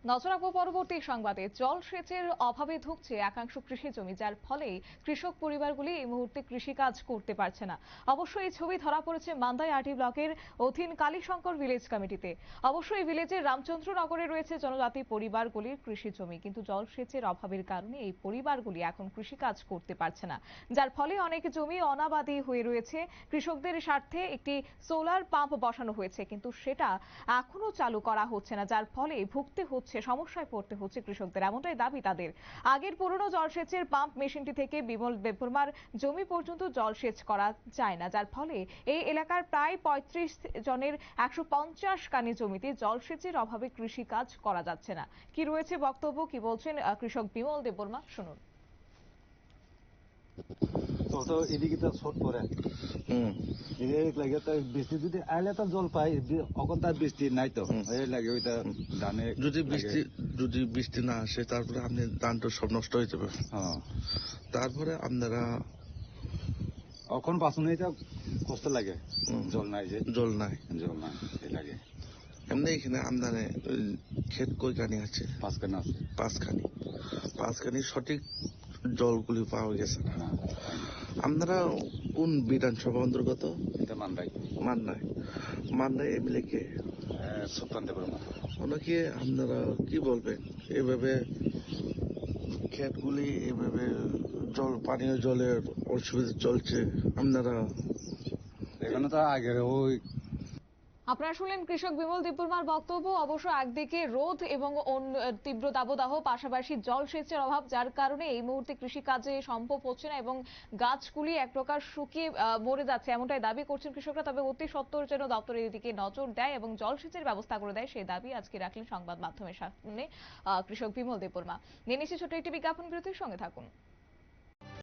নজর রাখবো পরবর্তী সংবাদে। জলসেচের অভাবে ধুঁকছে একাংশ কৃষি জমি, যার ফলে কৃষক পরিবারগুলি এই মুহূর্তে কৃষিকাজ করতে পারছে না। অবশ্য এই ছবি ধরা পড়েছে মান্দাই আরটি ব্লকের অধীন কালীশঙ্কর ভিলেজ কমিটিতে। অবশ্য এই ভিলেজের রামচন্দ্রনগরে রয়েছে জনজাতি পরিবারগুলির কৃষি জমি, কিন্তু জলসেচের অভাবের কারণে এই পরিবারগুলি এখন কৃষিকাজ করতে পারছে না, যার ফলে অনেক জমি অনাবাদি হয়ে রয়েছে। কৃষকদের স্বার্থে একটি সোলার পাম্প বসানো হয়েছে, কিন্তু সেটা এখনো চালু করা হচ্ছে না, যার ফলে ভুগতে হচ্ছে, সমস্যায় পড়তে হচ্ছে কৃষকদের। এমনটাই দাবি তাদের। আগের পুরনো জলসেচের পাম্প মেশিনটি থেকে বিমল দেববর্মার জমি পর্যন্ত জলসেচ করা যায় না, যার ফলে এই এলাকার প্রায় ৩৫ জনের ১৫০ কানি জমিতে জলসেচের অভাবে কৃষিকাজ করা যাচ্ছে না। কি রয়েছে বক্তব্য, কি বলছেন কৃষক বিমল দেববর্মা, শুনুন। তো এদিকে তো ছোট পরে এদিকে লাগে তো বৃষ্টি যদি আইলে তো জল পাই, এখন তার বৃষ্টি নাই তো এই লাগে ওইটা ধানে যদি বৃষ্টি না আসে তারপরে আপনি ধানটা সব নষ্ট হয়ে যাবে। তারপরে আপনারা এখন পাশুন এটা কষ্ট লাগে, জল নাই যে জল নাই এই লাগে। এমনি এখানে আপনার ক্ষেত কয়খানি আছে? 5 খান আছে। 5খানি সঠিক জলগুলি পাওয়া গেছে না। আপনারা কোন বিধানসভা অন্তর্গত? এটা মান্দাই এমএলএ কে? সুলতান দেববর্মা। ওনাকে আপনারা কি বলবেন? এভাবে ক্ষেতগুলি এভাবে পানীয় জলের অসুবিধা চলছে, আপনারা এখানে তো আগের ওই আপনারা শুনলেন কৃষক বিমল দেববর্মার বক্তব্য। অবশ্য একদিকে রোদ এবং তীব্র দাবদাহ, পাশাপাশি জলসেচের অভাব, যার কারণে এই মুহূর্তে কৃষিকাজে সম্ভব হচ্ছে না এবং গাছগুলি এক প্রকার শুকিয়ে মরে যাচ্ছে, এমনটাই দাবি করছেন কৃষকরা। তবে অতি সত্বর যেন দপ্তর এদিকে নজর দেয় এবং জলসেচের ব্যবস্থা করে দেয়, সেই দাবি আজকে রাখলেন সংবাদ মাধ্যমের সামনে কৃষক বিমল দেববর্মা। নিয়ে নিচ্ছি ছোট্ট একটি বিজ্ঞাপন বিরতির, সঙ্গে থাকুন।